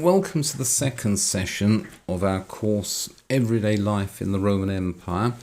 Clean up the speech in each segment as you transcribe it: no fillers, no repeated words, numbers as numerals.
Welcome to the second session of our course, Everyday Life in the Roman Empire.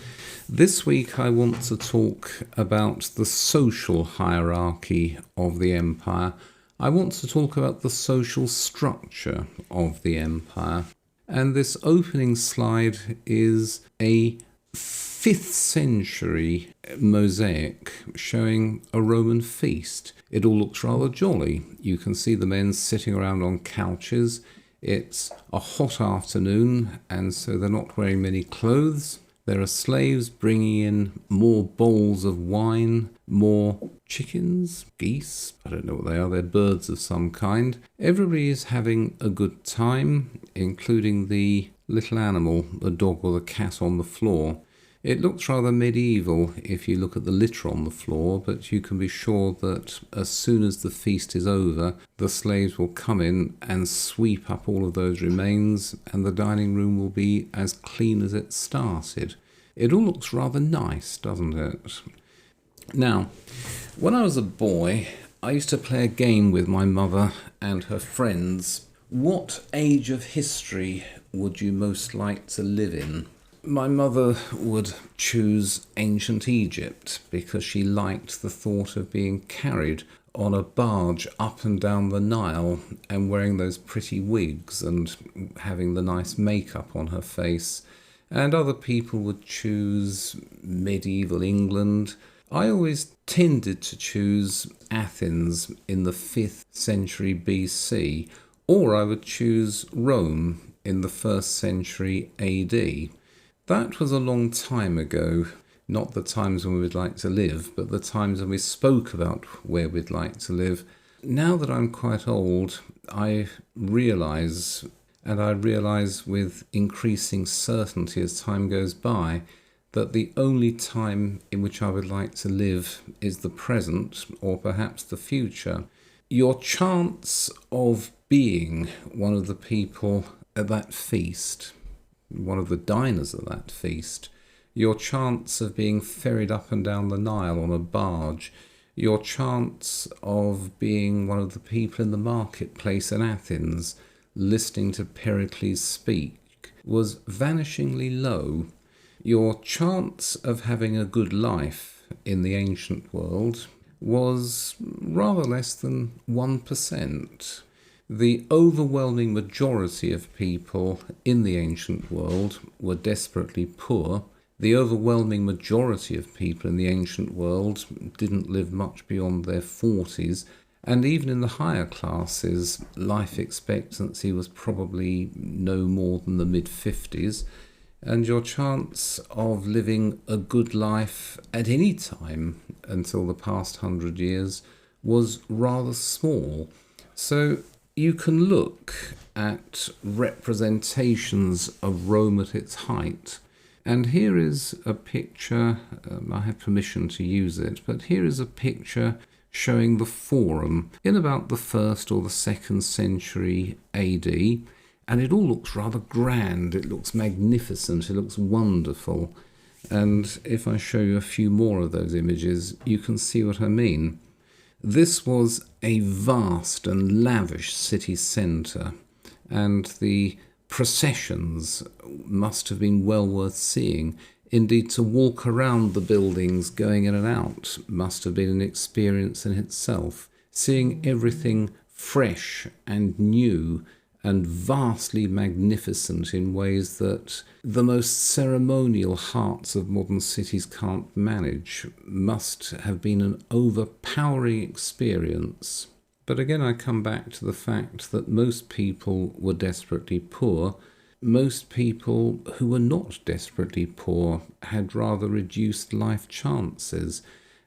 This week I want to talk about the social hierarchy of the empire. I want to talk about the social structure of the empire. And this opening slide is a 5th century mosaic showing a Roman feast. It all looks rather jolly. You can see the men sitting around on couches. It's a hot afternoon, and so they're not wearing many clothes. There are slaves bringing in more bowls of wine, more chickens, geese, I don't know what they are, they're birds of some kind. Everybody is having a good time, including the little animal, the dog or the cat on the floor. It looks rather medieval if you look at the litter on the floor, but you can be sure that as soon as the feast is over, the slaves will come in and sweep up all of those remains, and the dining room will be as clean as it started. It all looks rather nice, doesn't it? Now, when I was a boy, I used to play a game with my mother and her friends. What age of history would you most like to live in? My mother would choose ancient Egypt because she liked the thought of being carried on a barge up and down the Nile and wearing those pretty wigs and having the nice makeup on her face. And other people would choose medieval England. I always tended to choose Athens in the 5th century BC, or I would choose Rome in the 1st century AD. That was a long time ago, not the times when we'd like to live, but the times when we spoke about where we'd like to live. Now that I'm quite old, I realise with increasing certainty as time goes by, that the only time in which I would like to live is the present, or perhaps the future. Your chance of being one of the people at that feast, one of the diners at that feast, your chance of being ferried up and down the Nile on a barge, your chance of being one of the people in the marketplace in Athens, listening to Pericles speak, was vanishingly low. Your chance of having a good life in the ancient world was rather less than 1%. The overwhelming majority of people in the ancient world were desperately poor. The overwhelming majority of people in the ancient world didn't live much beyond their 40s, and even in the higher classes, life expectancy was probably no more than the mid-50s, and your chance of living a good life at any time until the past 100 years was rather small. So you can look at representations of Rome at its height, and here is a picture, I have permission to use it, but here is a picture showing the Forum in about the 1st or the 2nd century AD, and it all looks rather grand, it looks magnificent, it looks wonderful, and if I show you a few more of those images, you can see what I mean. This was a vast and lavish city centre, and the processions must have been well worth seeing. Indeed, to walk around the buildings going in and out must have been an experience in itself. Seeing everything fresh and new and vastly magnificent in ways that the most ceremonial hearts of modern cities can't manage must have been an overpowering experience. But again, I come back to the fact that most people were desperately poor. Most people who were not desperately poor had rather reduced life chances.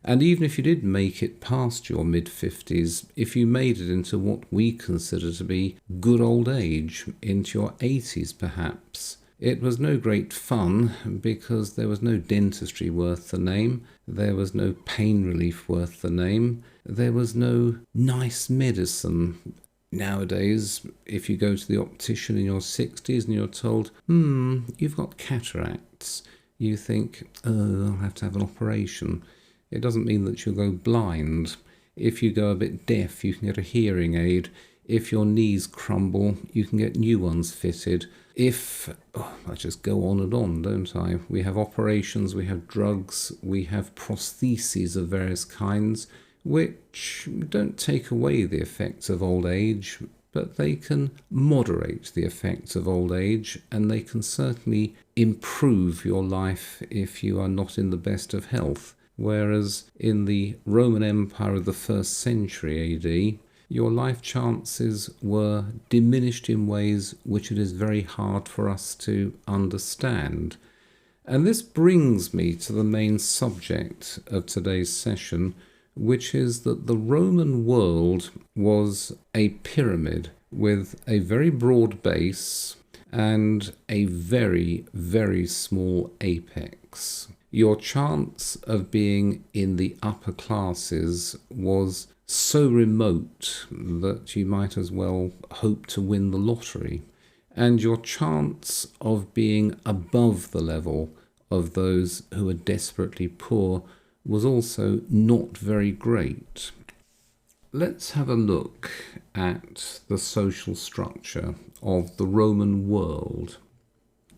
And even if you did make it past your mid-50s, if you made it into what we consider to be good old age, into your 80s perhaps, it was no great fun because there was no dentistry worth the name, there was no pain relief worth the name, there was no nice medicine. Nowadays, if you go to the optician in your 60s and you're told, you've got cataracts, you think, I'll have to have an operation. It doesn't mean that you'll go blind. If you go a bit deaf, you can get a hearing aid. If your knees crumble, you can get new ones fitted. I just go on and on, don't I? We have operations, we have drugs, we have prostheses of various kinds, which don't take away the effects of old age, but they can moderate the effects of old age, and they can certainly improve your life if you are not in the best of health. Whereas in the Roman Empire of the 1st century AD, your life chances were diminished in ways which it is very hard for us to understand. And this brings me to the main subject of today's session, which is that the Roman world was a pyramid with a very broad base and a very, very small apex. Your chance of being in the upper classes was so remote that you might as well hope to win the lottery. And your chance of being above the level of those who are desperately poor was also not very great. Let's have a look at the social structure of the Roman world.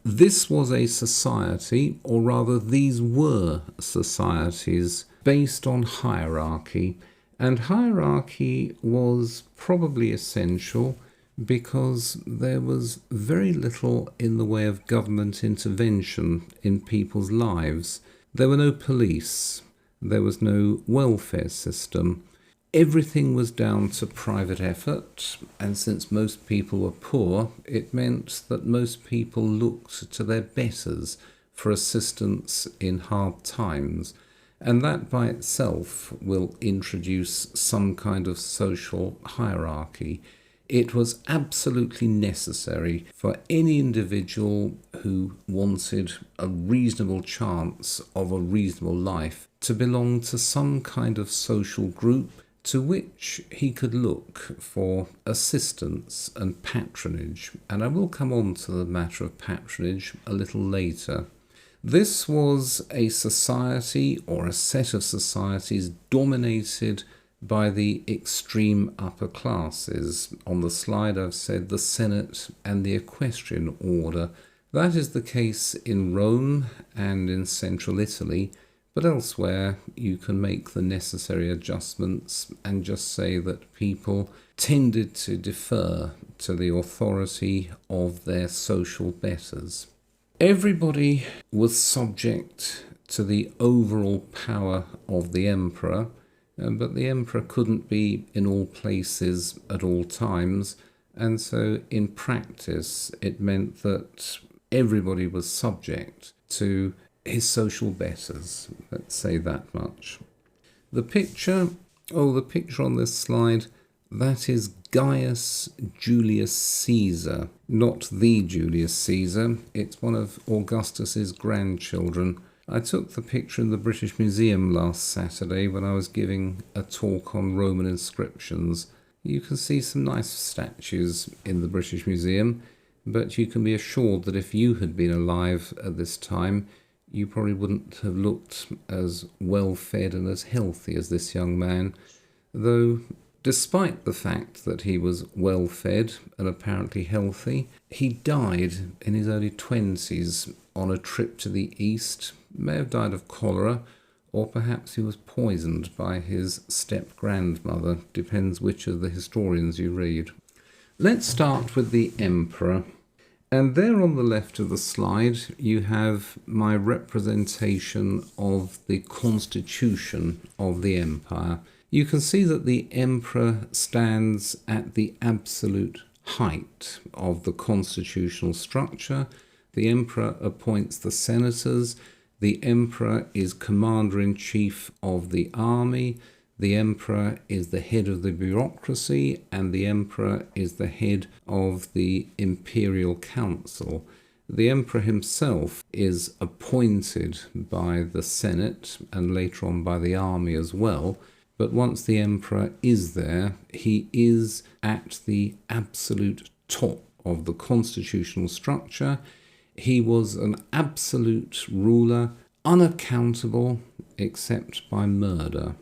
This was a society, or rather these were societies, based on hierarchy. And hierarchy was probably essential because there was very little in the way of government intervention in people's lives. There were no police. There was no welfare system. Everything was down to private effort, and since most people were poor, it meant that most people looked to their betters for assistance in hard times, and that by itself will introduce some kind of social hierarchy. It was absolutely necessary for any individual who wanted a reasonable chance of a reasonable life to belong to some kind of social group to which he could look for assistance and patronage. And I will come on to the matter of patronage a little later. This was a society, or a set of societies, dominated by the extreme upper classes. On the slide I've said the Senate and the Equestrian Order. That is the case in Rome and in central Italy, but elsewhere you can make the necessary adjustments and just say that people tended to defer to the authority of their social betters. Everybody was subject to the overall power of the emperor, but the emperor couldn't be in all places at all times, and so in practice it meant that everybody was subject to his social betters, let's say that much. The picture on this slide, that is Gaius Julius Caesar, not the Julius Caesar, it's one of Augustus's grandchildren. I took the picture in the British Museum last Saturday when I was giving a talk on Roman inscriptions. You can see some nice statues in the British Museum, but you can be assured that if you had been alive at this time, you probably wouldn't have looked as well fed and as healthy as this young man, though despite the fact that he was well fed and apparently healthy, he died in his early 20s on a trip to the east, may have died of cholera, or perhaps he was poisoned by his step-grandmother, depends which of the historians you read. Let's start with the emperor. And there on the left of the slide, you have my representation of the constitution of the empire. You can see that the emperor stands at the absolute height of the constitutional structure. The emperor appoints the senators. The emperor is commander-in-chief of the army. The emperor is the head of the bureaucracy, and the emperor is the head of the imperial council. The emperor himself is appointed by the Senate and later on by the army as well. But once the emperor is there, he is at the absolute top of the constitutional structure. He was an absolute ruler, unaccountable except by murder.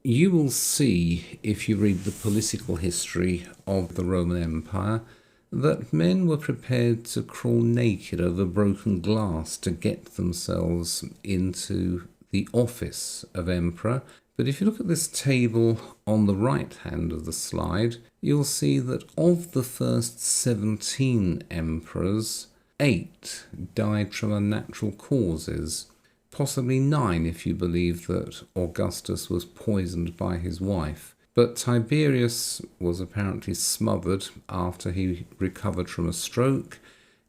You will see, if you read the political history of the Roman Empire, that men were prepared to crawl naked over broken glass to get themselves into the office of emperor. But if you look at this table on the right hand of the slide, you'll see that of the first 17 emperors, 8 died from unnatural causes. Possibly 9 if you believe that Augustus was poisoned by his wife. But Tiberius was apparently smothered after he recovered from a stroke.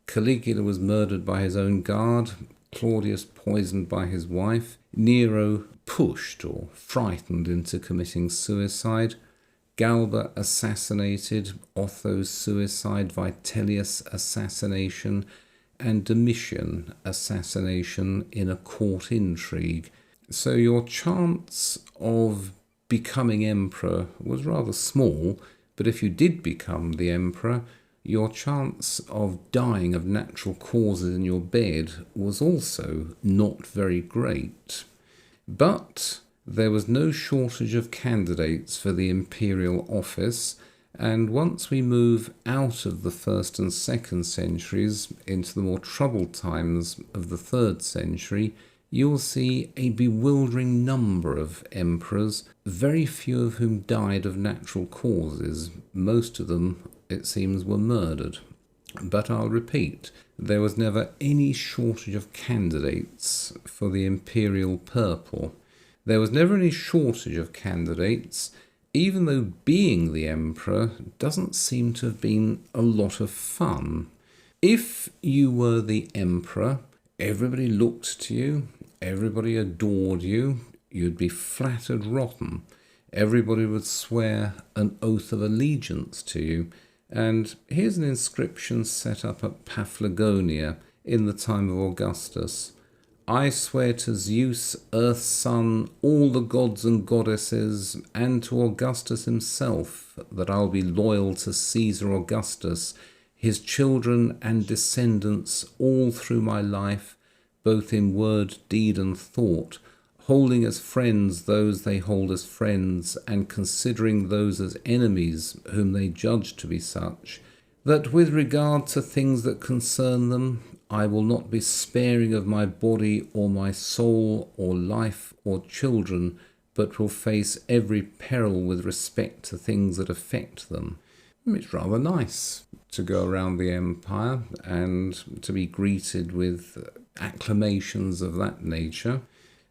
Caligula was murdered by his own guard. Claudius poisoned by his wife. Nero pushed or frightened into committing suicide. Galba assassinated. Otho's suicide. Vitellius assassination. And Domitian assassination in a court intrigue. So your chance of becoming emperor was rather small, but if you did become the emperor, your chance of dying of natural causes in your bed was also not very great. But there was no shortage of candidates for the imperial office, and once we move out of the 1st and 2nd centuries into the more troubled times of the 3rd century, you'll see a bewildering number of emperors, very few of whom died of natural causes. Most of them, it seems, were murdered. But I'll repeat, there was never any shortage of candidates for the imperial purple. There was never any shortage of candidates, even though being the emperor doesn't seem to have been a lot of fun. If you were the emperor, everybody looked to you, everybody adored you, you'd be flattered rotten. Everybody would swear an oath of allegiance to you. And here's an inscription set up at Paphlagonia in the time of Augustus. I swear to Zeus, Earth's son, all the gods and goddesses, and to Augustus himself, that I'll be loyal to Caesar Augustus, his children and descendants all through my life, both in word, deed, and thought, holding as friends those they hold as friends, and considering those as enemies whom they judge to be such, that with regard to things that concern them, I will not be sparing of my body or my soul or life or children, but will face every peril with respect to things that affect them. It's rather nice to go around the empire and to be greeted with acclamations of that nature.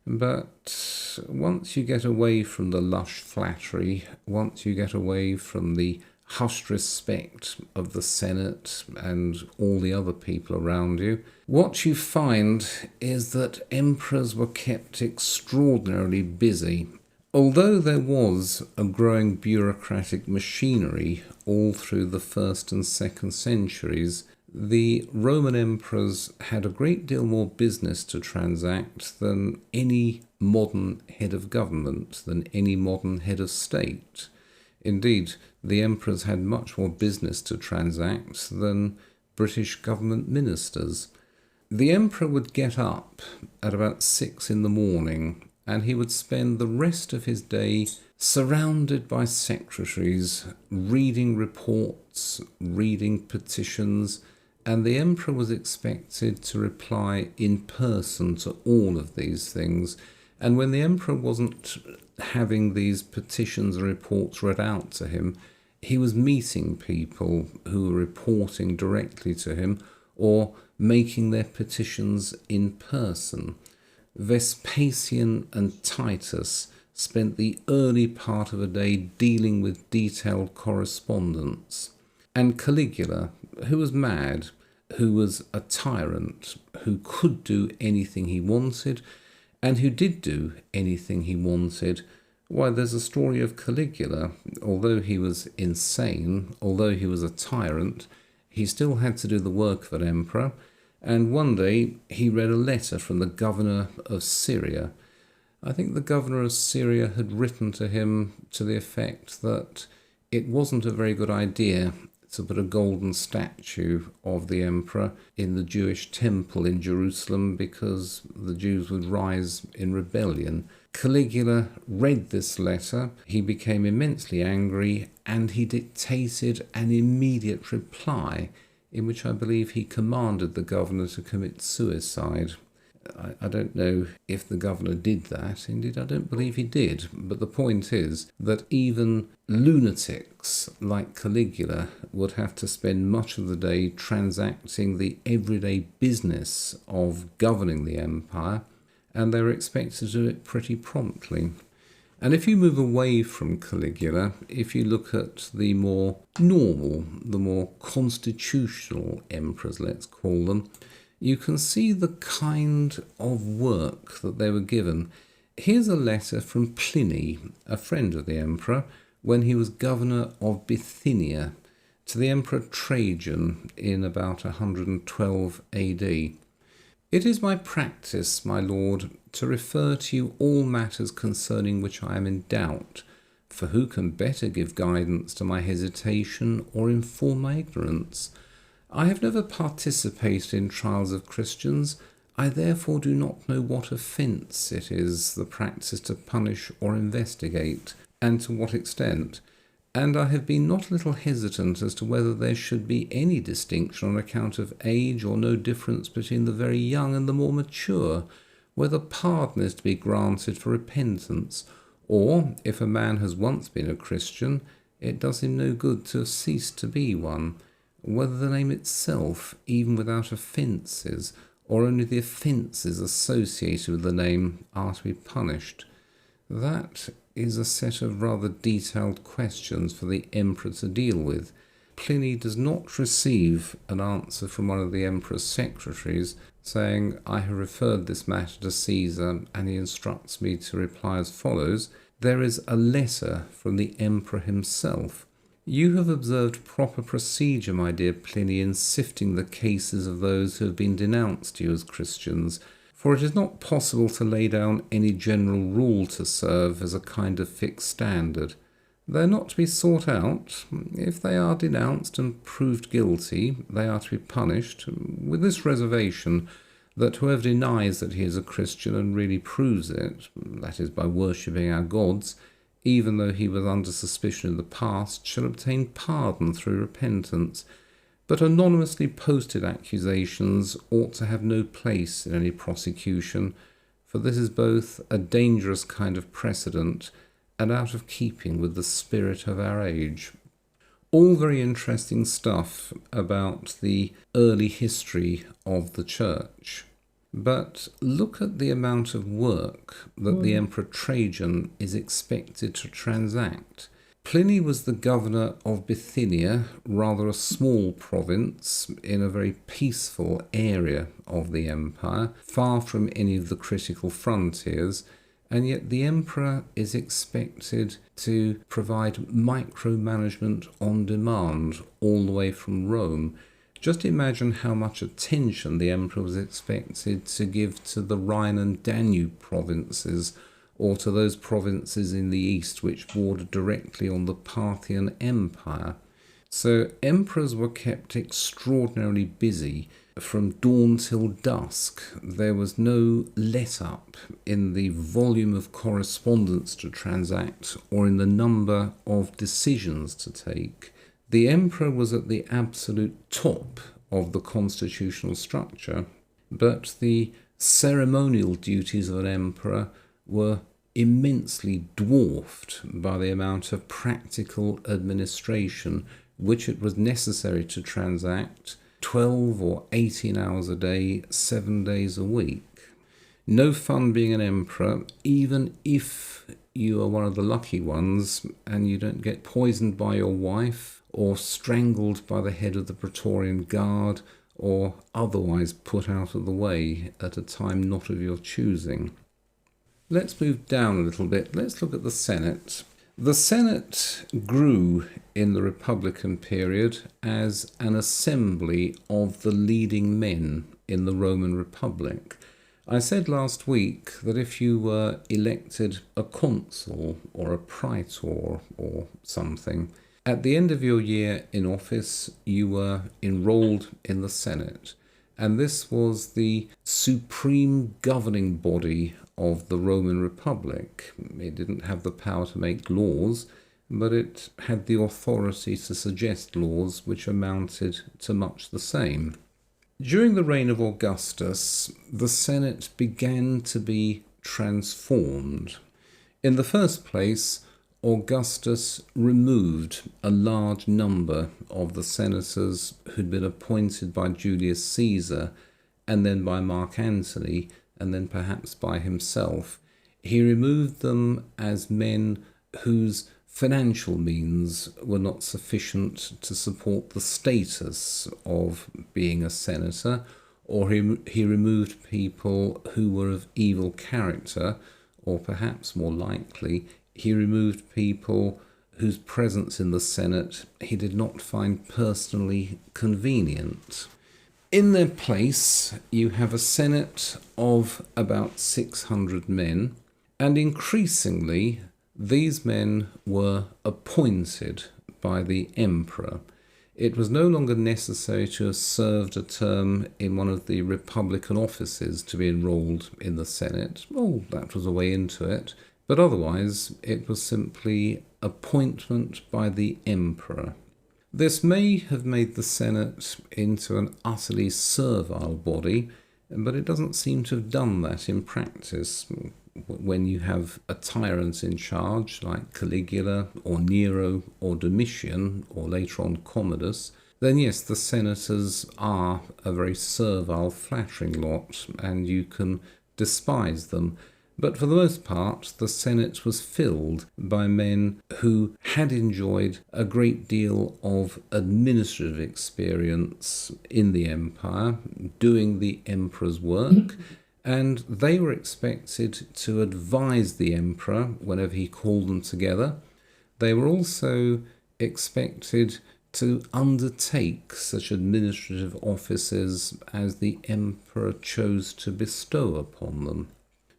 But once you get away from the lush flattery, once you get away from the hushed respect of the Senate and all the other people around you, what you find is that emperors were kept extraordinarily busy. Although there was a growing bureaucratic machinery all through the 1st and 2nd centuries, the Roman emperors had a great deal more business to transact than any modern head of government, than any modern head of state. Indeed, the emperors had much more business to transact than British government ministers. The emperor would get up at about 6 in the morning, and he would spend the rest of his day surrounded by secretaries, reading reports, reading petitions, and the emperor was expected to reply in person to all of these things. And when the emperor wasn't having these petitions and reports read out to him, he was meeting people who were reporting directly to him or making their petitions in person. Vespasian and Titus spent the early part of a day dealing with detailed correspondence. And Caligula, who was mad, who was a tyrant, who could do anything he wanted, and who did do anything he wanted. Why, there's a story of Caligula. Although he was insane, although he was a tyrant, he still had to do the work of an emperor. And one day he read a letter from the governor of Syria. I think the governor of Syria had written to him to the effect that it wasn't a very good idea to put a golden statue of the emperor in the Jewish temple in Jerusalem because the Jews would rise in rebellion. Caligula read this letter, he became immensely angry, and he dictated an immediate reply in which I believe he commanded the governor to commit suicide. I don't know if the governor did that. Indeed, I don't believe he did. But the point is that even lunatics like Caligula would have to spend much of the day transacting the everyday business of governing the empire, and they were expected to do it pretty promptly. And if you move away from Caligula, if you look at the more normal, the more constitutional emperors, let's call them, you can see the kind of work that they were given. Here's a letter from Pliny, a friend of the emperor, when he was governor of Bithynia, to the Emperor Trajan in about 112 AD. It is my practice, my lord, to refer to you all matters concerning which I am in doubt, for who can better give guidance to my hesitation or inform my ignorance? I have never participated in trials of Christians. I therefore do not know what offence it is the practice to punish or investigate, and to what extent. And I have been not a little hesitant as to whether there should be any distinction on account of age, or no difference between the very young and the more mature, whether pardon is to be granted for repentance, or, if a man has once been a Christian, it does him no good to have ceased to be one, whether the name itself, even without offences, or only the offences associated with the name, are to be punished. That is a set of rather detailed questions for the emperor to deal with. Pliny does not receive an answer from one of the emperor's secretaries saying, I have referred this matter to Caesar, and he instructs me to reply as follows. There is a letter from the emperor himself. You have observed proper procedure, my dear Pliny, in sifting the cases of those who have been denounced to you as Christians, for it is not possible to lay down any general rule to serve as a kind of fixed standard. They are not to be sought out. If they are denounced and proved guilty, they are to be punished, with this reservation that whoever denies that he is a Christian and really proves it, that is by worshipping our gods, even though he was under suspicion in the past, shall obtain pardon through repentance. But anonymously posted accusations ought to have no place in any prosecution, for this is both a dangerous kind of precedent and out of keeping with the spirit of our age. All very interesting stuff about the early history of the Church. But look at the amount of work that the Emperor Trajan is expected to transact. Pliny was the governor of Bithynia, rather a small province in a very peaceful area of the empire, far from any of the critical frontiers, and yet the emperor is expected to provide micromanagement on demand all the way from Rome. Just imagine how much attention the emperor was expected to give to the Rhine and Danube provinces, or to those provinces in the east which bordered directly on the Parthian Empire. So emperors were kept extraordinarily busy from dawn till dusk. There was no let-up in the volume of correspondence to transact or in the number of decisions to take. The emperor was at the absolute top of the constitutional structure, but the ceremonial duties of an emperor were immensely dwarfed by the amount of practical administration which it was necessary to transact 12 or 18 hours a day, 7 days a week. No fun being an emperor, even if you are one of the lucky ones and you don't get poisoned by your wife, or strangled by the head of the Praetorian Guard, or otherwise put out of the way at a time not of your choosing. Let's move down a little bit. Let's look at the Senate. The Senate grew in the Republican period as an assembly of the leading men in the Roman Republic. I said last week that if you were elected a consul or a praetor or something, At the end of your year in office, you were enrolled in the Senate, and this was the supreme governing body of the Roman Republic. It didn't have the power to make laws, but it had the authority to suggest laws which amounted to much the same. During the reign of Augustus, the Senate began to be transformed. In the first place, Augustus removed a large number of the senators who'd been appointed by Julius Caesar and then by Mark Antony and then perhaps by himself. He removed them as men whose financial means were not sufficient to support the status of being a senator, or he removed people who were of evil character, or perhaps more likely, he removed people whose presence in the Senate he did not find personally convenient. In their place, you have a Senate of about 600 men, and increasingly, these men were appointed by the emperor. It was no longer necessary to have served a term in one of the republican offices to be enrolled in the Senate. Oh, that was a way into it. But otherwise, it was simply appointment by the emperor. This may have made the Senate into an utterly servile body, but it doesn't seem to have done that in practice. When you have a tyrant in charge, like Caligula or Nero or Domitian, or later on Commodus, then yes, the senators are a very servile, flattering lot, and you can despise them. But for the most part, the Senate was filled by men who had enjoyed a great deal of administrative experience in the empire, doing the emperor's work, and they were expected to advise the emperor whenever he called them together. They were also expected to undertake such administrative offices as the emperor chose to bestow upon them.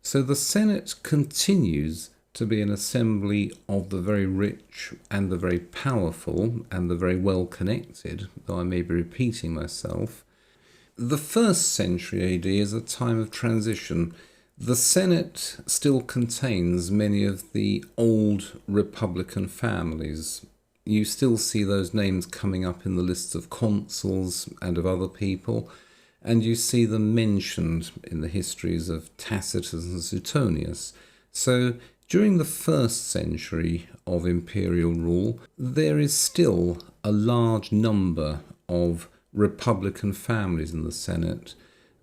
So the Senate continues to be an assembly of the very rich and the very powerful and the very well connected, though I may be repeating myself. The 1st century AD is a time of transition. The Senate still contains many of the old republican families. You still see those names coming up in the lists of consuls and of other people, and you see them mentioned in the histories of Tacitus and Suetonius. So during the 1st century of imperial rule, there is still a large number of republican families in the Senate,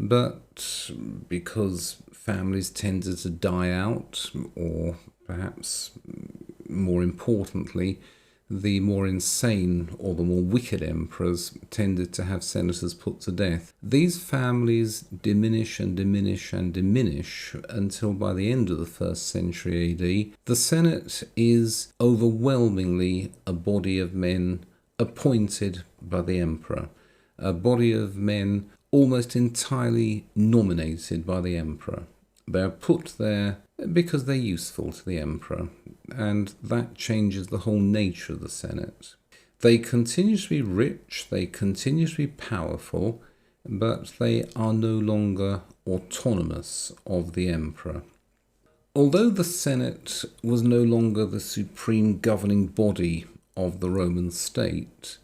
but because families tended to die out, or perhaps more importantly, the more insane or the more wicked emperors tended to have senators put to death. These families diminish and diminish and diminish until by the end of the 1st century AD, the Senate is overwhelmingly a body of men appointed by the emperor, a body of men almost entirely nominated by the emperor. They're put there because they're useful to the emperor, and that changes the whole nature of the Senate. They continue to be rich, they continue to be powerful, but they are no longer autonomous of the emperor. Although the Senate was no longer the supreme governing body of the Roman state,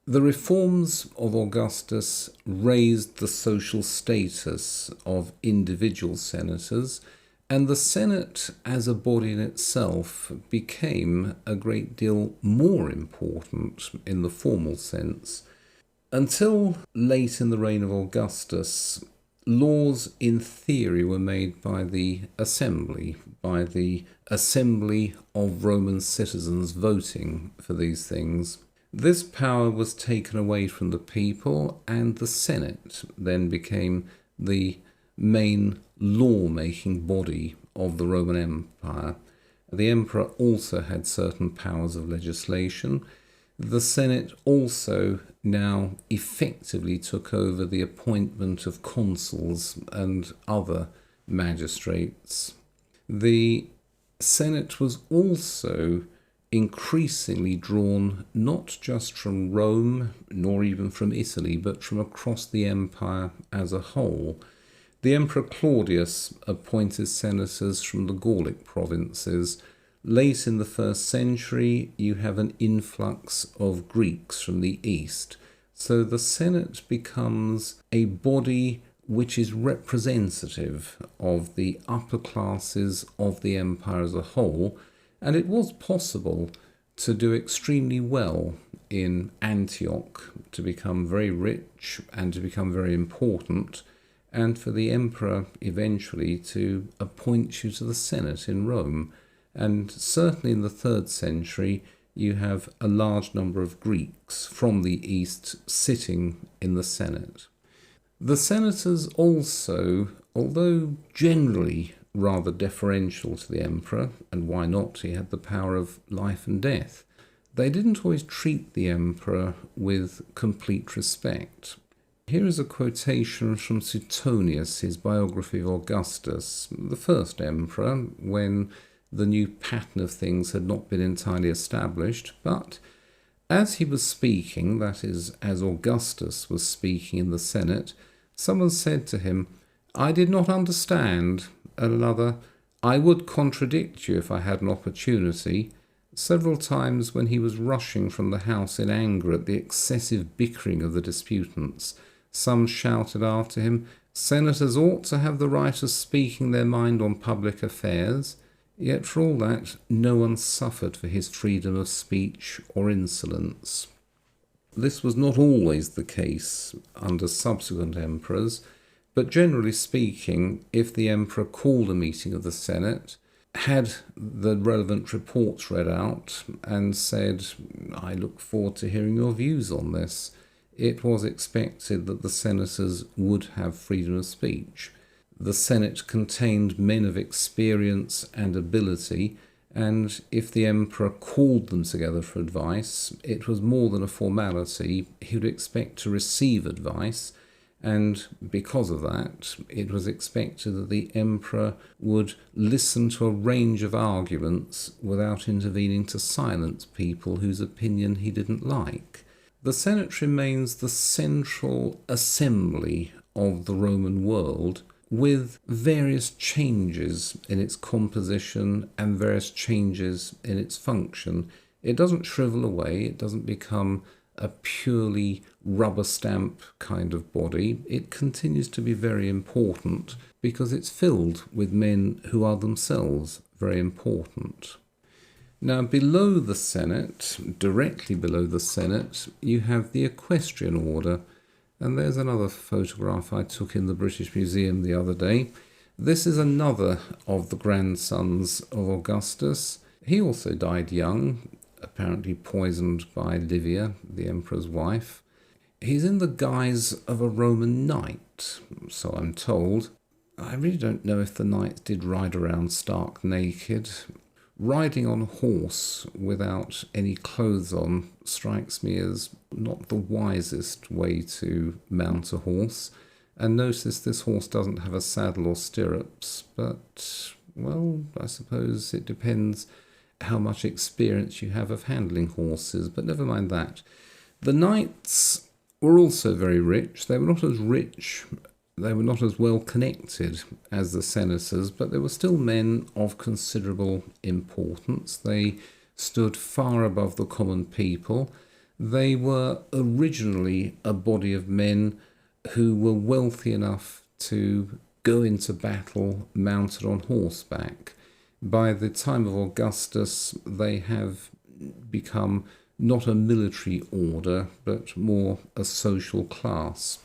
the reforms of Augustus raised the social status of individual senators, and the Senate as a body in itself became a great deal more important in the formal sense. Until late in the reign of Augustus, laws in theory were made by the assembly of Roman citizens voting for these things. This power was taken away from the people, and the Senate then became the main law-making body of the Roman Empire. The emperor also had certain powers of legislation. The Senate also now effectively took over the appointment of consuls and other magistrates. The Senate was also increasingly drawn not just from Rome, nor even from Italy, but from across the empire as a whole. The Emperor Claudius appointed senators from the Gallic provinces. Late in the 1st century, you have an influx of Greeks from the east. So the Senate becomes a body which is representative of the upper classes of the empire as a whole, and it was possible to do extremely well in Antioch, to become very rich and to become very important, and for the emperor eventually to appoint you to the Senate in Rome. And certainly in the 3rd century, you have a large number of Greeks from the east sitting in the Senate. The senators also, although generally rather deferential to the emperor, and why not, he had the power of life and death, they didn't always treat the emperor with complete respect. Here is a quotation from Suetonius, his biography of Augustus, the first emperor, when the new pattern of things had not been entirely established, but as he was speaking, that is, as Augustus was speaking in the Senate, someone said to him, "I did not understand," and another, "I would contradict you if I had an opportunity." Several times when he was rushing from the house in anger at the excessive bickering of the disputants, some shouted after him, "Senators ought to have the right of speaking their mind on public affairs." Yet for all that, no one suffered for his freedom of speech or insolence. This was not always the case under subsequent emperors, but generally speaking, if the emperor called a meeting of the Senate, had the relevant reports read out, and said, "I look forward to hearing your views on this," it was expected that the senators would have freedom of speech. The Senate contained men of experience and ability, and if the emperor called them together for advice, it was more than a formality. He would expect to receive advice, and because of that, it was expected that the emperor would listen to a range of arguments without intervening to silence people whose opinion he didn't like. The Senate remains the central assembly of the Roman world, with various changes in its composition and various changes in its function. It doesn't shrivel away, it doesn't become a purely rubber stamp kind of body. It continues to be very important because it's filled with men who are themselves very important. Now, below the Senate, directly below the Senate, you have the Equestrian Order. And there's another photograph I took in the British Museum the other day. This is another of the grandsons of Augustus. He also died young, apparently poisoned by Livia, the emperor's wife. He's in the guise of a Roman knight, so I'm told. I really don't know if the knights did ride around stark naked. Riding on a horse without any clothes on strikes me as not the wisest way to mount a horse. And notice this horse doesn't have a saddle or stirrups, but, well, I suppose it depends how much experience you have of handling horses, but never mind that. The knights were also very rich. They were not as rich, they were not as well connected as the senators, but they were still men of considerable importance. They stood far above the common people. They were originally a body of men who were wealthy enough to go into battle mounted on horseback. By the time of Augustus, they have become not a military order, but more a social class.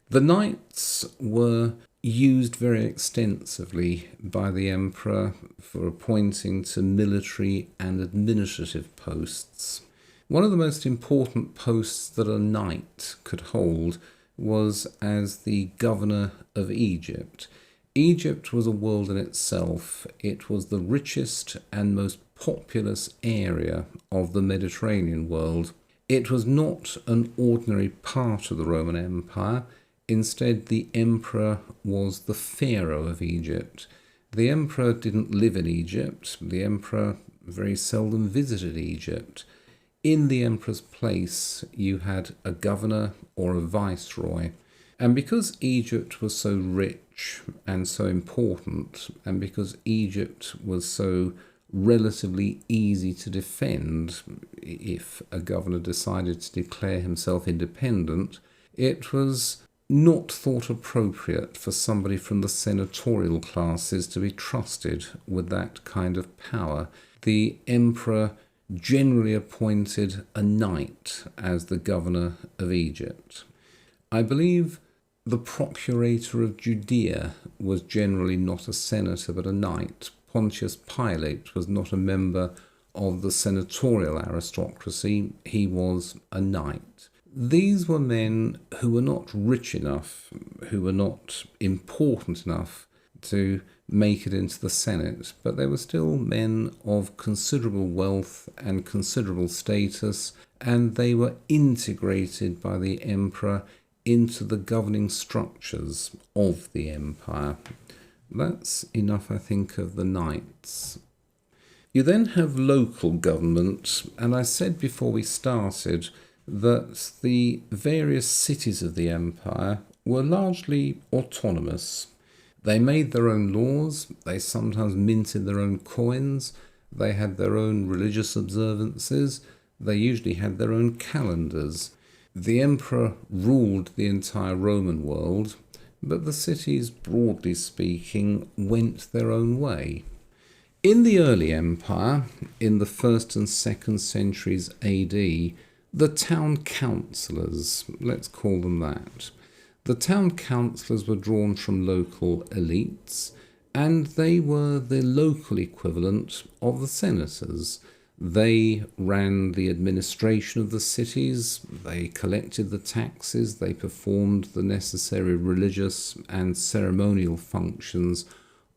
The knights were used very extensively by the emperor for appointing to military and administrative posts. One of the most important posts that a knight could hold was as the governor of Egypt. Egypt was a world in itself. It was the richest and most populous area of the Mediterranean world. It was not an ordinary part of the Roman Empire. Instead, the emperor was the pharaoh of Egypt. The emperor didn't live in Egypt. The emperor very seldom visited Egypt. In the emperor's place, you had a governor or a viceroy. And because Egypt was so rich and so important, and because Egypt was so relatively easy to defend if a governor decided to declare himself independent, it was not thought appropriate for somebody from the senatorial classes to be trusted with that kind of power. The emperor generally appointed a knight as the governor of Egypt. I believe the procurator of Judea was generally not a senator but a knight. Pontius Pilate was not a member of the senatorial aristocracy, he was a knight. These were men who were not rich enough, who were not important enough to make it into the Senate, but they were still men of considerable wealth and considerable status, and they were integrated by the emperor into the governing structures of the empire. That's enough, I think, of the knights. You then have local government, and I said before we started that the various cities of the empire were largely autonomous. They made their own laws, they sometimes minted their own coins, they had their own religious observances, they usually had their own calendars. The emperor ruled the entire Roman world, but the cities, broadly speaking, went their own way. In the early empire, in the 1st and 2nd centuries AD, the town councillors, let's call them that, the town councillors were drawn from local elites, and they were the local equivalent of the senators. They ran the administration of the cities, they collected the taxes, they performed the necessary religious and ceremonial functions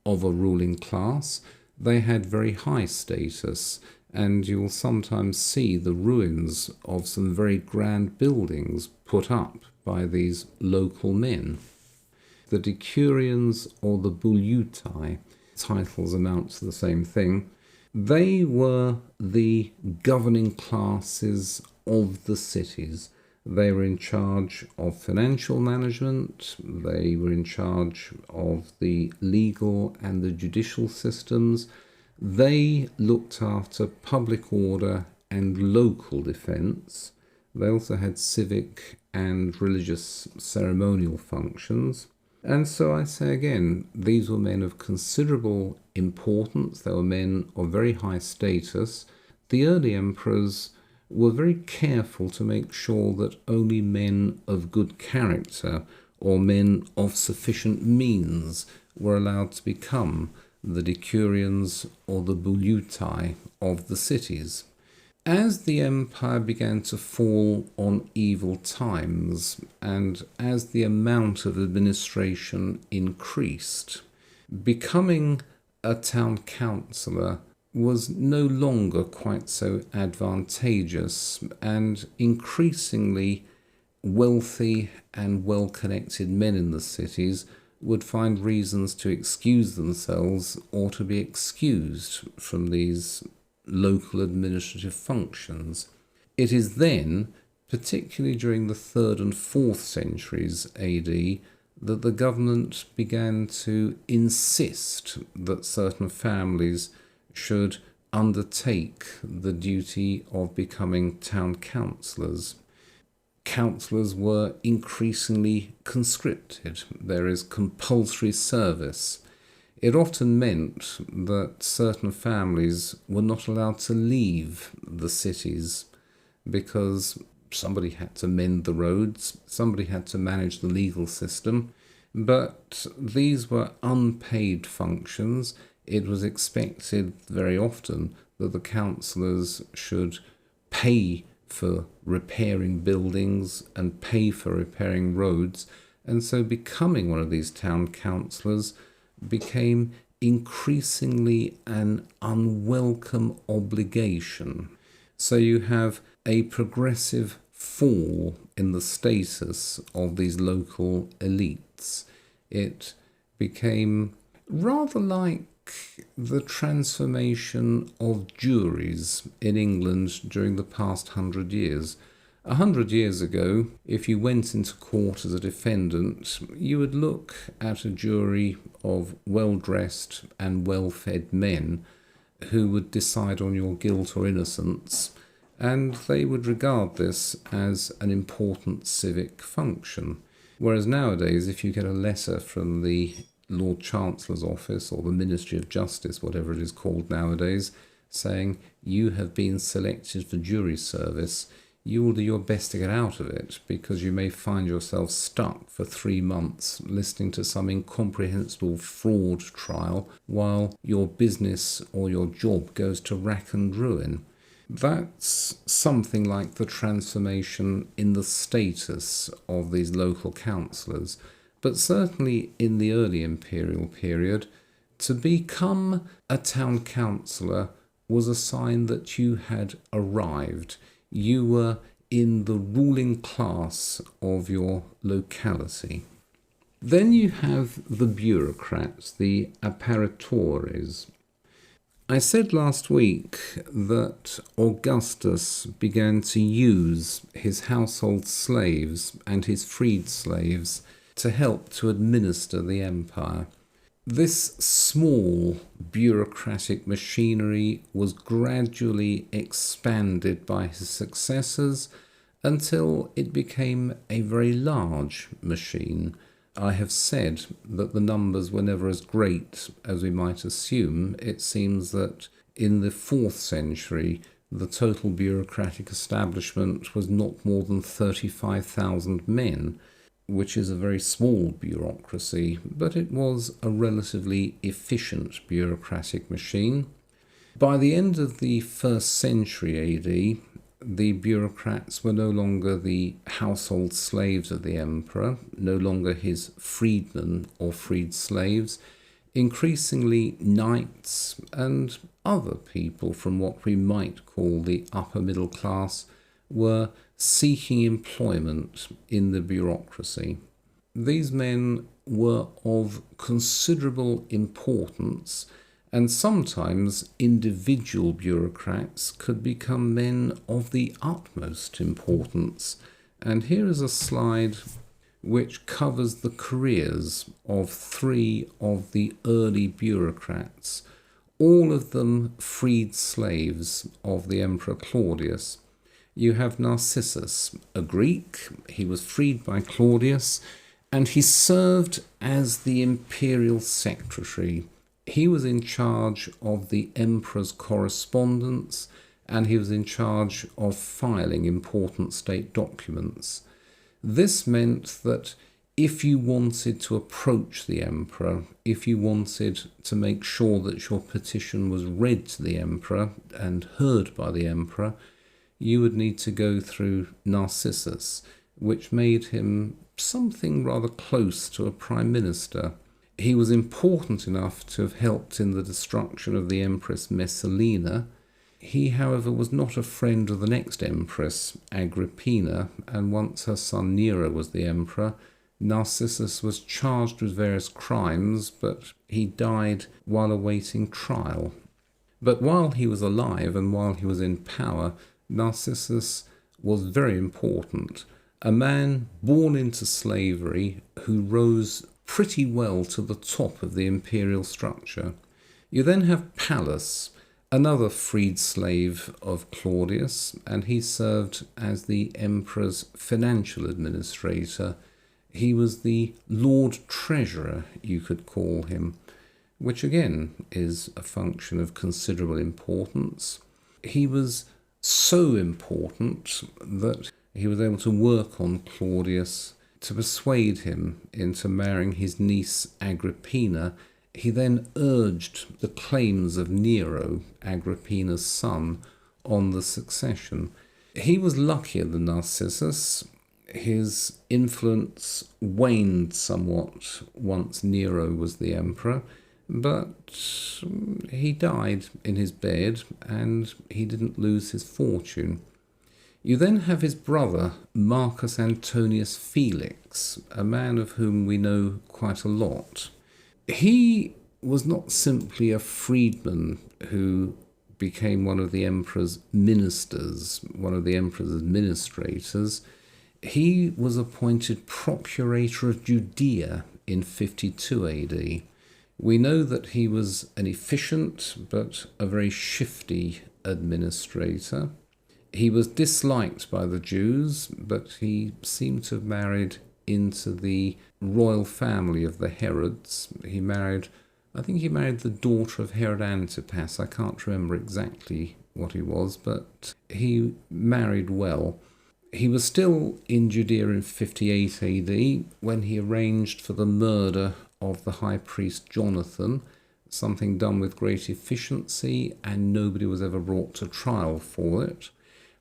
of a ruling class. They had very high status, and you will sometimes see the ruins of some very grand buildings put up by these local men. The decurions or the Buliutai, titles amount to the same thing, they were the governing classes of the cities. They were in charge of financial management, they were in charge of the legal and the judicial systems. They looked after public order and local defence. They also had civic and religious ceremonial functions. And so I say again, these were men of considerable importance. They were men of very high status. The early emperors were very careful to make sure that only men of good character or men of sufficient means were allowed to become the decurions or the Buliutai of the cities. As the empire began to fall on evil times, and as the amount of administration increased, becoming a town councillor was no longer quite so advantageous, and increasingly wealthy and well-connected men in the cities would find reasons to excuse themselves or to be excused from these local administrative functions. It is then, particularly during the 3rd and 4th centuries AD, that the government began to insist that certain families should undertake the duty of becoming town councillors. Councillors were increasingly conscripted. There is compulsory service. It often meant that certain families were not allowed to leave the cities because somebody had to mend the roads, somebody had to manage the legal system, but these were unpaid functions. It was expected very often that the councillors should pay for repairing buildings and pay for repairing roads, and so becoming one of these town councillors became increasingly an unwelcome obligation. So you have a progressive fall in the status of these local elites. It became rather like the transformation of juries in England during the past 100 years. 100 years ago, if you went into court as a defendant, you would look at a jury of well-dressed and well-fed men who would decide on your guilt or innocence, and they would regard this as an important civic function. Whereas nowadays, if you get a letter from the Lord Chancellor's office or the Ministry of Justice, whatever it is called nowadays, saying you have been selected for jury service, you will do your best to get out of it, because you may find yourself stuck for 3 months listening to some incomprehensible fraud trial while your business or your job goes to rack and ruin. That's something like the transformation in the status of these local councillors. But certainly in the early imperial period, to become a town councillor was a sign that you had arrived. You were in the ruling class of your locality. Then you have the bureaucrats, the apparitores. I said last week that Augustus began to use his household slaves and his freed slaves to help to administer the empire. This small bureaucratic machinery was gradually expanded by his successors until it became a very large machine. I have said that the numbers were never as great as we might assume. It seems that in the 4th century, the total bureaucratic establishment was not more than 35,000 men, which is a very small bureaucracy, but it was a relatively efficient bureaucratic machine. By the end of the 1st century AD, the bureaucrats were no longer the household slaves of the emperor, no longer his freedmen or freed slaves. Increasingly, knights and other people from what we might call the upper middle class were seeking employment in the bureaucracy. These men were of considerable importance, and sometimes individual bureaucrats could become men of the utmost importance. And here is a slide which covers the careers of 3 of the early bureaucrats, all of them freed slaves of the Emperor Claudius. You have Narcissus, a Greek. He was freed by Claudius, and he served as the imperial secretary. He was in charge of the emperor's correspondence, and he was in charge of filing important state documents. This meant that if you wanted to approach the emperor, if you wanted to make sure that your petition was read to the emperor and heard by the emperor, you would need to go through Narcissus, which made him something rather close to a prime minister. He was important enough to have helped in the destruction of the Empress Messalina. He, however, was not a friend of the next empress, Agrippina, and once her son Nero was the emperor, Narcissus was charged with various crimes, but he died while awaiting trial. But while he was alive and while he was in power, Narcissus was very important. A man born into slavery who rose pretty well to the top of the imperial structure. You then have Pallas, another freed slave of Claudius, and he served as the emperor's financial administrator. He was the Lord Treasurer, you could call him, which again is a function of considerable importance. He was so important that he was able to work on Claudius to persuade him into marrying his niece Agrippina. He then urged the claims of Nero, Agrippina's son, on the succession. He was luckier than Narcissus. His influence waned somewhat once Nero was the emperor, but he died in his bed and he didn't lose his fortune. You then have his brother, Marcus Antonius Felix, a man of whom we know quite a lot. He was not simply a freedman who became one of the emperor's ministers, one of the emperor's administrators. He was appointed procurator of Judea in 52 AD. We know that he was an efficient but a very shifty administrator. He was disliked by the Jews, but he seemed to have married into the royal family of the Herods. I think he married the daughter of Herod Antipas. I can't remember exactly what he was, but he married well. He was still in Judea in 58 AD when he arranged for the murder of the high priest Jonathan, something done with great efficiency, and nobody was ever brought to trial for it.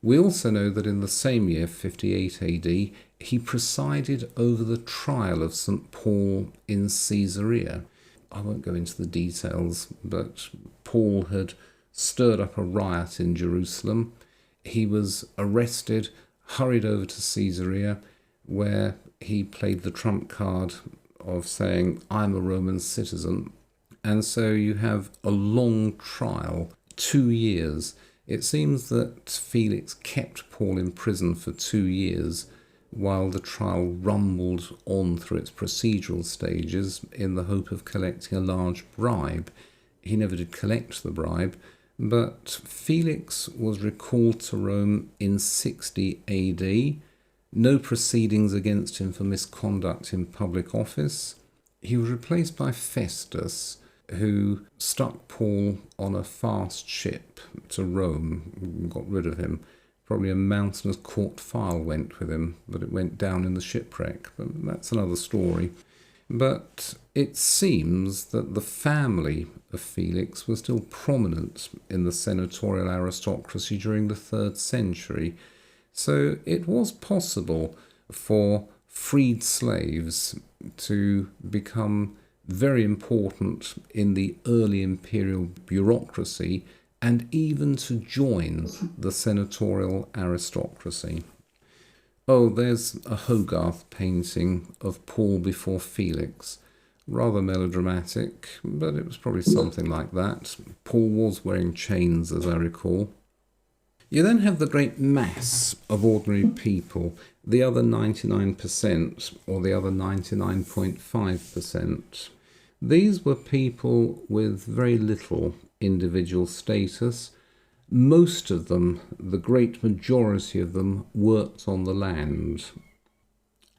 We also know that in the same year, 58 AD, he presided over the trial of St. Paul in Caesarea. I won't go into the details, but Paul had stirred up a riot in Jerusalem. He was arrested, hurried over to Caesarea, where he played the trump card of saying, I'm a Roman citizen. And so you have a long trial, 2 years. It seems that Felix kept Paul in prison for 2 years while the trial rumbled on through its procedural stages in the hope of collecting a large bribe. He never did collect the bribe, but Felix was recalled to Rome in 60 AD. No proceedings against him for misconduct in public office. He was replaced by Festus, who stuck Paul on a fast ship to Rome, got rid of him. Probably a mountainous court file went with him, but it went down in the shipwreck. But that's another story. But it seems that the family of Felix was still prominent in the senatorial aristocracy during the 3rd century. So it was possible for freed slaves to become very important in the early imperial bureaucracy and even to join the senatorial aristocracy. Oh, there's a Hogarth painting of Paul before Felix. Rather melodramatic, but it was probably something like that. Paul was wearing chains, as I recall. You then have the great mass of ordinary people, the other 99% or the other 99.5%. These were people with very little individual status. Most of them, the great majority of them, worked on the land.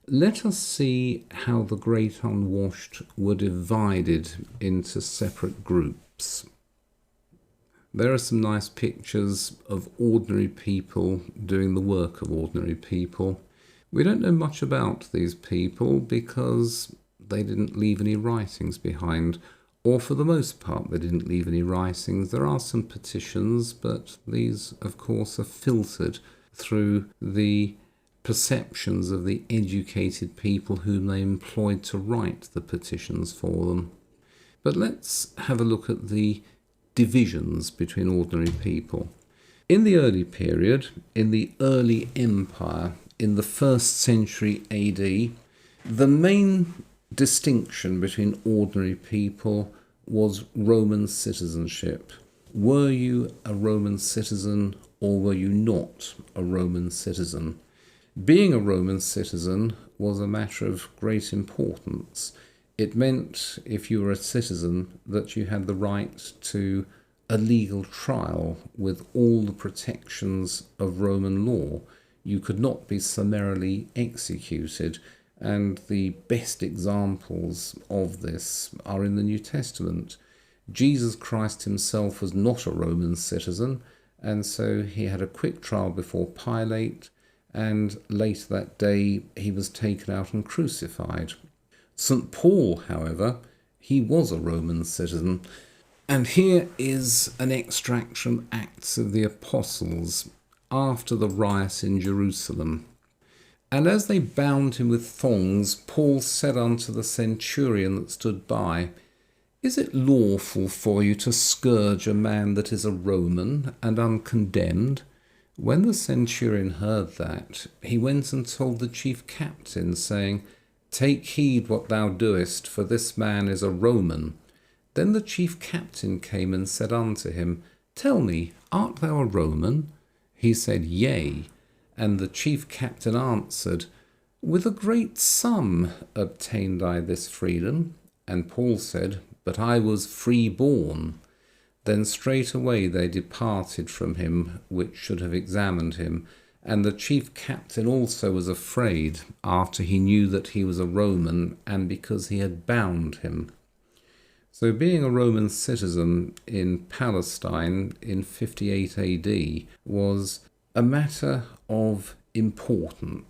Let us see how the great unwashed were divided into separate groups. There are some nice pictures of ordinary people doing the work of ordinary people. We don't know much about these people because they didn't leave any writings behind, or for the most part they didn't leave any writings. There are some petitions, but these of course are filtered through the perceptions of the educated people whom they employed to write the petitions for them. But let's have a look at the divisions between ordinary people. In the early period, in the early empire, in the 1st century AD, the main distinction between ordinary people was Roman citizenship. Were you a Roman citizen or were you not a Roman citizen? Being a Roman citizen was a matter of great importance. It meant, if you were a citizen, that you had the right to a legal trial with all the protections of Roman law. You could not be summarily executed, and the best examples of this are in the New Testament. Jesus Christ himself was not a Roman citizen, and so he had a quick trial before Pilate, and later that day he was taken out and crucified. St. Paul, however, he was a Roman citizen. And here is an extract from Acts of the Apostles after the riot in Jerusalem. And as they bound him with thongs, Paul said unto the centurion that stood by, Is it lawful for you to scourge a man that is a Roman and uncondemned? When the centurion heard that, he went and told the chief captain, saying, Take heed what thou doest, for this man is a Roman. Then the chief captain came and said unto him, Tell me, art thou a Roman? He said, Yea. And the chief captain answered, With a great sum obtained I this freedom. And Paul said, But I was free born. Then straightway they departed from him which should have examined him. And the chief captain also was afraid, after he knew that he was a Roman, and because he had bound him. So being a Roman citizen in Palestine in 58 AD was a matter of importance.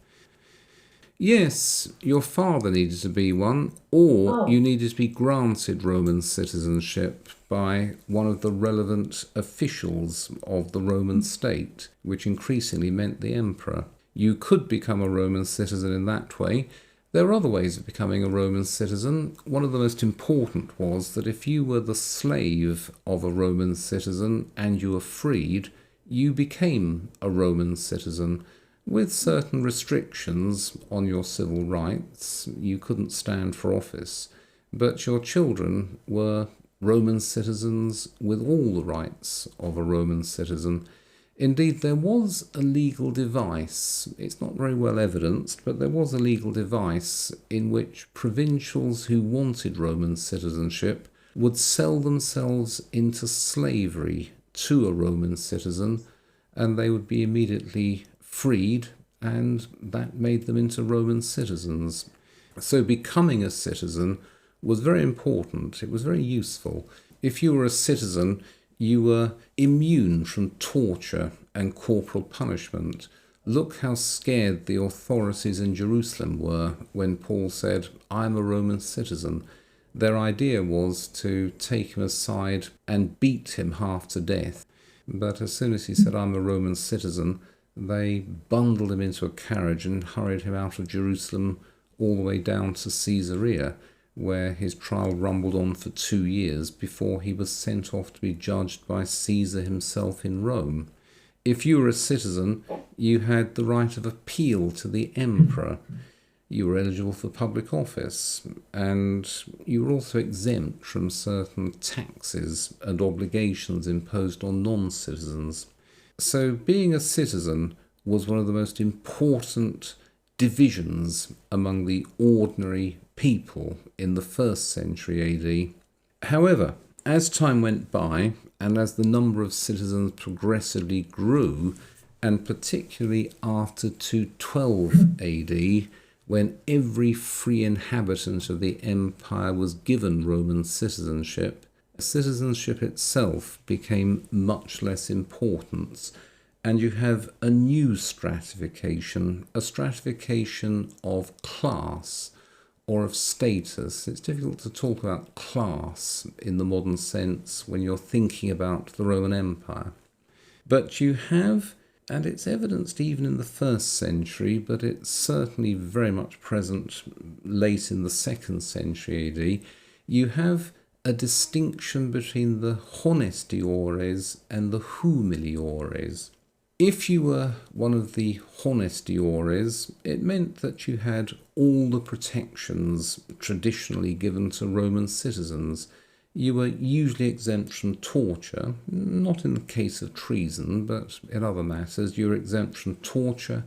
Yes, your father needed to be one, or you needed to be granted Roman citizenship by one of the relevant officials of the Roman state, which increasingly meant the emperor. You could become a Roman citizen in that way. There are other ways of becoming a Roman citizen. One of the most important was that if you were the slave of a Roman citizen and you were freed, you became a Roman citizen, with certain restrictions on your civil rights. You couldn't stand for office, but your children were Roman citizens with all the rights of a Roman citizen. Indeed, there was a legal device. It's not very well evidenced, but there was a legal device in which provincials who wanted Roman citizenship would sell themselves into slavery to a Roman citizen, and they would be immediately freed, and that made them into Roman citizens. So becoming a citizen was very important. It was very useful. If you were a citizen, you were immune from torture and corporal punishment. Look how scared the authorities in Jerusalem were when Paul said, I'm a Roman citizen. Their idea was to take him aside and beat him half to death. But as soon as he said, I'm a Roman citizen, they bundled him into a carriage and hurried him out of Jerusalem all the way down to Caesarea, where his trial rumbled on for 2 years before he was sent off to be judged by Caesar himself in Rome. If you were a citizen, you had the right of appeal to the emperor. You were eligible for public office, and you were also exempt from certain taxes and obligations imposed on non-citizens. So being a citizen was one of the most important divisions among the ordinary people in the 1st century AD. However, as time went by, and as the number of citizens progressively grew, and particularly after 212 AD, when every free inhabitant of the empire was given Roman citizenship, citizenship itself became much less important, and you have a new stratification, a stratification of class or of status. It's difficult to talk about class in the modern sense when you're thinking about the Roman Empire. But you have, and it's evidenced even in the 1st century, but it's certainly very much present late in the 2nd century AD, you have a distinction between the honestiores and the humiliores. If you were one of the honestiores, it meant that you had all the protections traditionally given to Roman citizens. You were usually exempt from torture, not in the case of treason, but in other matters. You were exempt from torture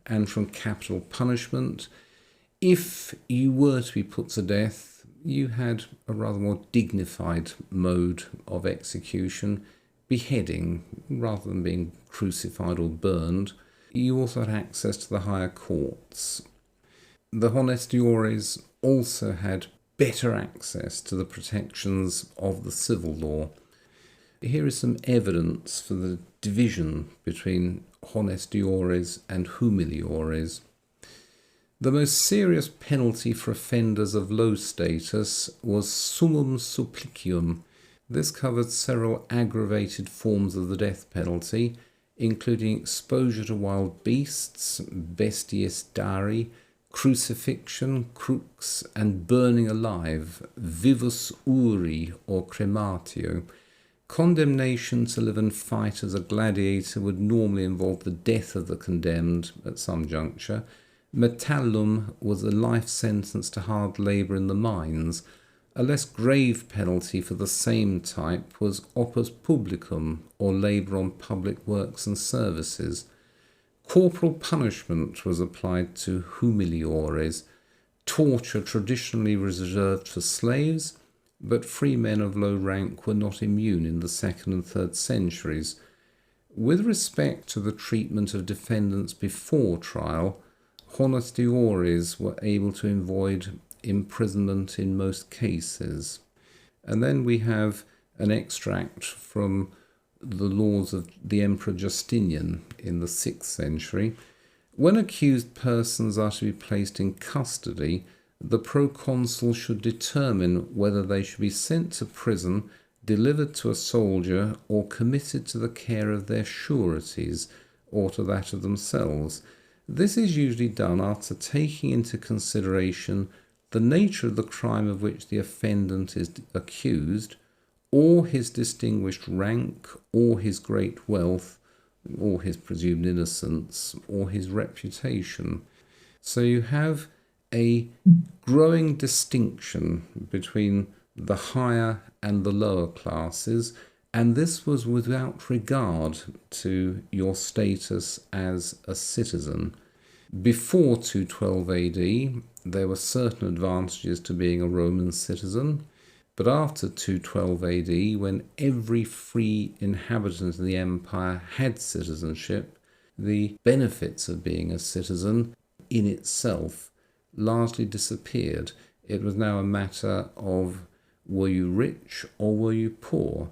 and from capital punishment. If you were to be put to death, you had a rather more dignified mode of execution, beheading rather than being crucified or burned. You also had access to the higher courts. The honestiores also had better access to the protections of the civil law. Here is some evidence for the division between honestiores and humiliores. The most serious penalty for offenders of low status was summum supplicium. This covered several aggravated forms of the death penalty, including exposure to wild beasts, bestiis dari, crucifixion, crux, and burning alive, vivus uri or crematio. Condemnation to live and fight as a gladiator would normally involve the death of the condemned at some juncture. Metallum was a life sentence to hard labour in the mines. A less grave penalty for the same type was opus publicum, or labour on public works and services. Corporal punishment was applied to humiliores, torture traditionally reserved for slaves, but free men of low rank were not immune in the 2nd and 3rd centuries. With respect to the treatment of defendants before trial, honestiores were able to avoid imprisonment in most cases. And then we have an extract from the laws of the Emperor Justinian in the 6th century. When accused persons are to be placed in custody, the proconsul should determine whether they should be sent to prison, delivered to a soldier, or committed to the care of their sureties, or to that of themselves. This is usually done after taking into consideration the nature of the crime of which the offendant is accused, or his distinguished rank, or his great wealth, or his presumed innocence, or his reputation. So you have a growing distinction between the higher and the lower classes, and this was without regard to your status as a citizen. Before 212 AD, there were certain advantages to being a Roman citizen, but after 212 AD, when every free inhabitant of the empire had citizenship, the benefits of being a citizen in itself largely disappeared. It was now a matter of, were you rich or were you poor?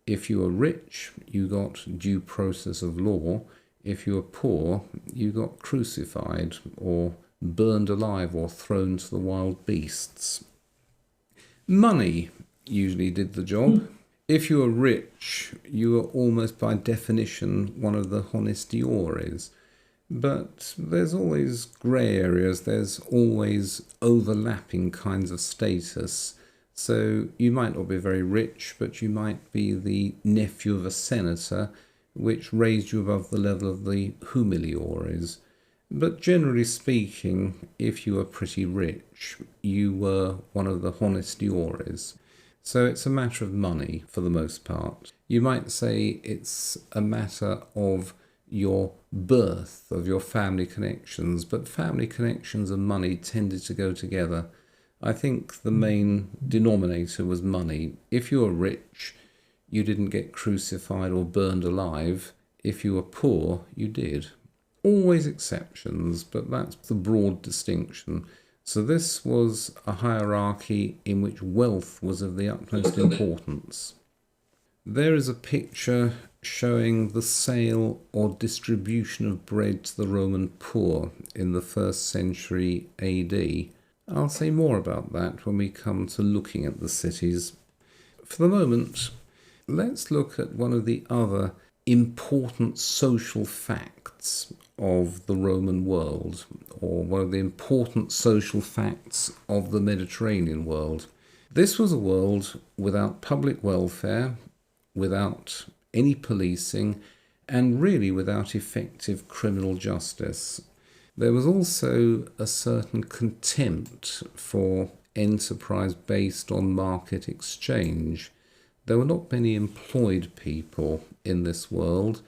If you were rich, you got due process of law. If you were poor, you got crucified or burned alive or thrown to the wild beasts. Money usually did the job. If you were rich, you were almost by definition one of the honestiores. But there's always grey areas, there's always overlapping kinds of status. So you might not be very rich, but you might be the nephew of a senator, which raised you above the level of the humiliores. But generally speaking, if you were pretty rich, you were one of the honestiores. So it's a matter of money for the most part. You might say it's a matter of your birth, of your family connections, but family connections and money tended to go together. I think the main denominator was money. If you were rich, you didn't get crucified or burned alive. If you were poor, you did. Always exceptions, but that's the broad distinction. So this was a hierarchy in which wealth was of the utmost importance. There is a picture showing the sale or distribution of bread to the Roman poor in the 1st century AD. I'll say more about that when we come to looking at the cities. For the moment, let's look at one of the other important social facts of the Roman world, or one of the important social facts of the Mediterranean world. This was a world without public welfare, without any policing, and really without effective criminal justice. There was also a certain contempt for enterprise based on market exchange. There were not many employed people in this world.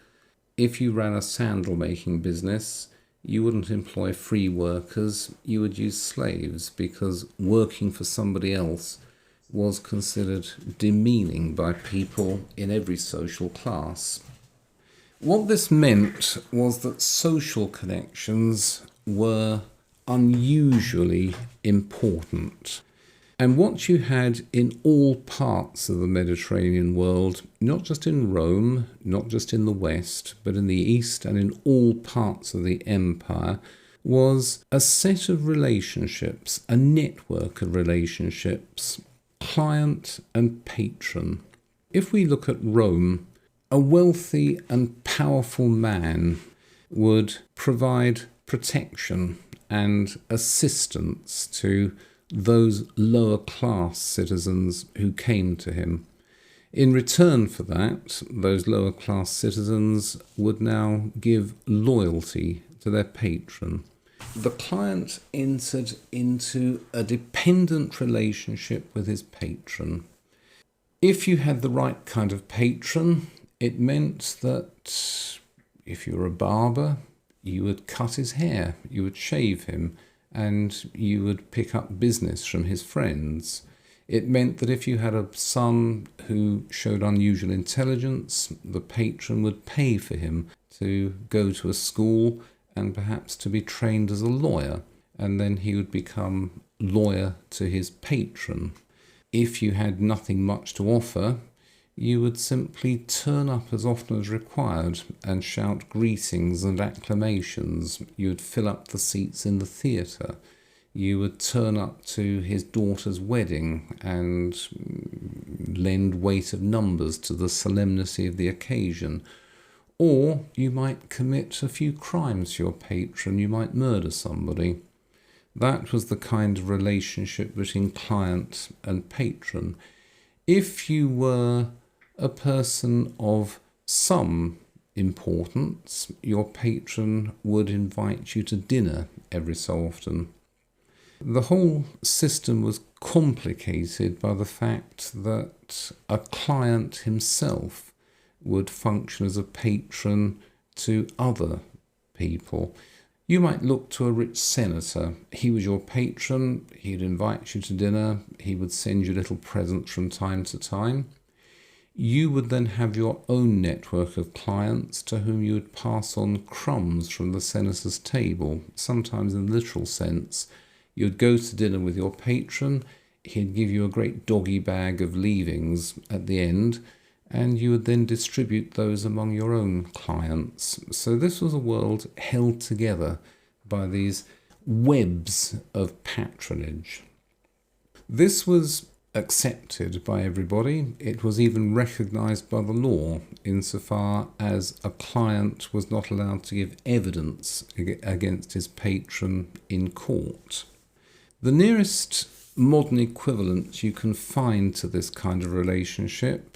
If you ran a sandal making business, you wouldn't employ free workers, you would use slaves, because working for somebody else was considered demeaning by people in every social class. What this meant was that social connections were unusually important. And what you had in all parts of the Mediterranean world, not just in Rome, not just in the West, but in the East and in all parts of the empire, was a set of relationships, a network of relationships, client and patron. If we look at Rome, a wealthy and powerful man would provide protection and assistance to those lower class citizens who came to him. In return for that, those lower class citizens would now give loyalty to their patron. the client entered into a dependent relationship with his patron. If you had the right kind of patron, it meant that if you were a barber, you would cut his hair, you would shave him, and you would pick up business from his friends. It meant that if you had a son who showed unusual intelligence, the patron would pay for him to go to a school and perhaps to be trained as a lawyer, and then he would become lawyer to his patron. If you had nothing much to offer, you would simply turn up as often as required and shout greetings and acclamations. You would fill up the seats in the theatre. You would turn up to his daughter's wedding and lend weight of numbers to the solemnity of the occasion. Or you might commit a few crimes to your patron. You might murder somebody. That was the kind of relationship between client and patron. If you were a person of some importance, your patron would invite you to dinner every so often. The whole system was complicated by the fact that a client himself would function as a patron to other people. You might look to a rich senator. He was your patron, he'd invite you to dinner, he would send you little presents from time to time. You would then have your own network of clients to whom you would pass on crumbs from the senator's table, sometimes in the literal sense. You'd go to dinner with your patron, he'd give you a great doggy bag of leavings at the end, and you would then distribute those among your own clients. So this was a world held together by these webs of patronage. This was accepted by everybody. It was even recognised by the law, insofar as a client was not allowed to give evidence against his patron in court. The nearest modern equivalent you can find to this kind of relationship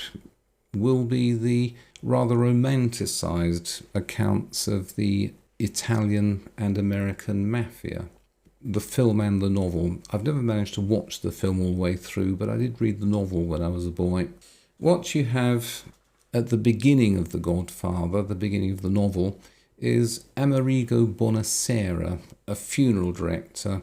will be the rather romanticised accounts of the Italian and American mafia. The film and the novel. I've never managed to watch the film all the way through, but I did read the novel when I was a boy. What you have at the beginning of The Godfather, the beginning of the novel, is Amerigo Bonasera, a funeral director.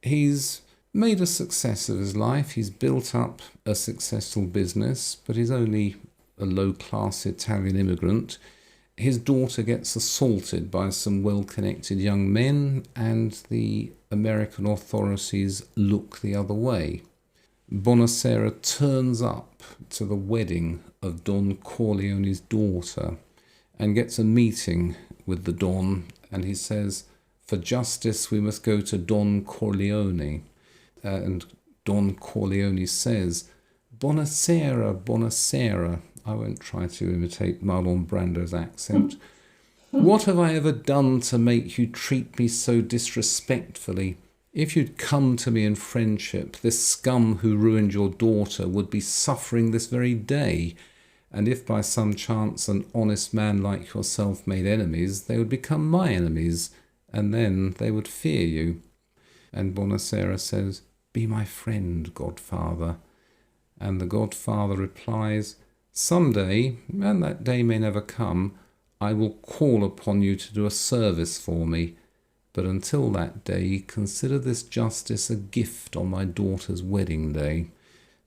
He's made a success of his life. He's built up a successful business, but he's only a low-class Italian immigrant. His daughter gets assaulted by some well-connected young men, and the American authorities look the other way. Bonasera turns up to the wedding of Don Corleone's daughter and gets a meeting with the Don, and he says, "For justice we must go to Don Corleone." And Don Corleone says, "Bonasera, Bonasera." I won't try to imitate Marlon Brando's accent. "What have I ever done to make you treat me so disrespectfully? If you'd come to me in friendship, this scum who ruined your daughter would be suffering this very day. And if by some chance an honest man like yourself made enemies, they would become my enemies, and then they would fear you." And Bonasera says, "Be my friend, Godfather." And the Godfather replies, "Someday, and that day may never come, I will call upon you to do a service for me. But until that day, consider this justice a gift on my daughter's wedding day."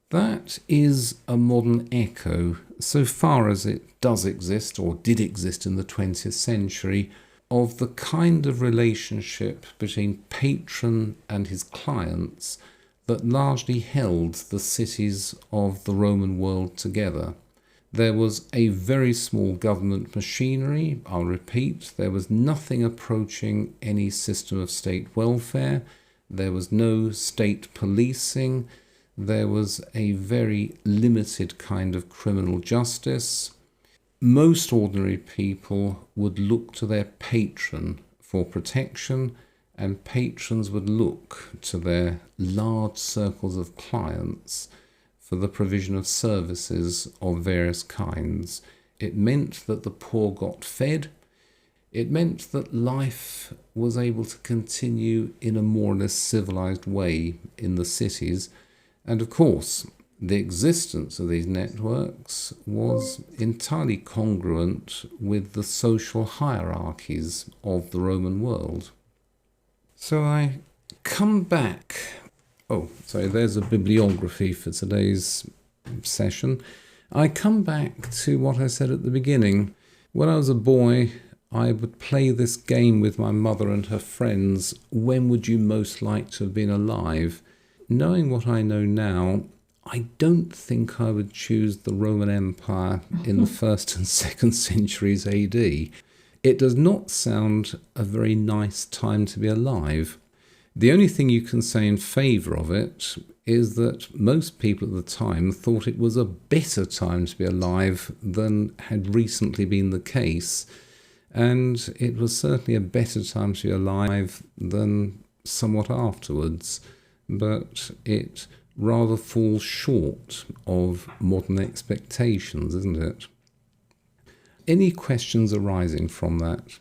That is a modern echo, so far as it does exist, or did exist in the 20th century, of the kind of relationship between patron and his clients that largely held the cities of the Roman world together. There was a very small government machinery. I'll repeat, there was nothing approaching any system of state welfare. There was no state policing. There was a very limited kind of criminal justice. Most ordinary people would look to their patron for protection, and patrons would look to their large circles of clients for the provision of services of various kinds. It meant that the poor got fed. It meant that life was able to continue in a more or less civilized way in the cities. And of course, the existence of these networks was entirely congruent with the social hierarchies of the Roman world. So I come back. Oh, sorry, there's a bibliography for today's session. I come back to what I said at the beginning. When I was a boy, I would play this game with my mother and her friends. When would you most like to have been alive? Knowing what I know now, I don't think I would choose the Roman Empire in the 1st and 2nd centuries AD. It does not sound a very nice time to be alive. The only thing you can say in favour of it is that most people at the time thought it was a better time to be alive than had recently been the case, and it was certainly a better time to be alive than somewhat afterwards, but it rather falls short of modern expectations, isn't it? Any questions arising from that?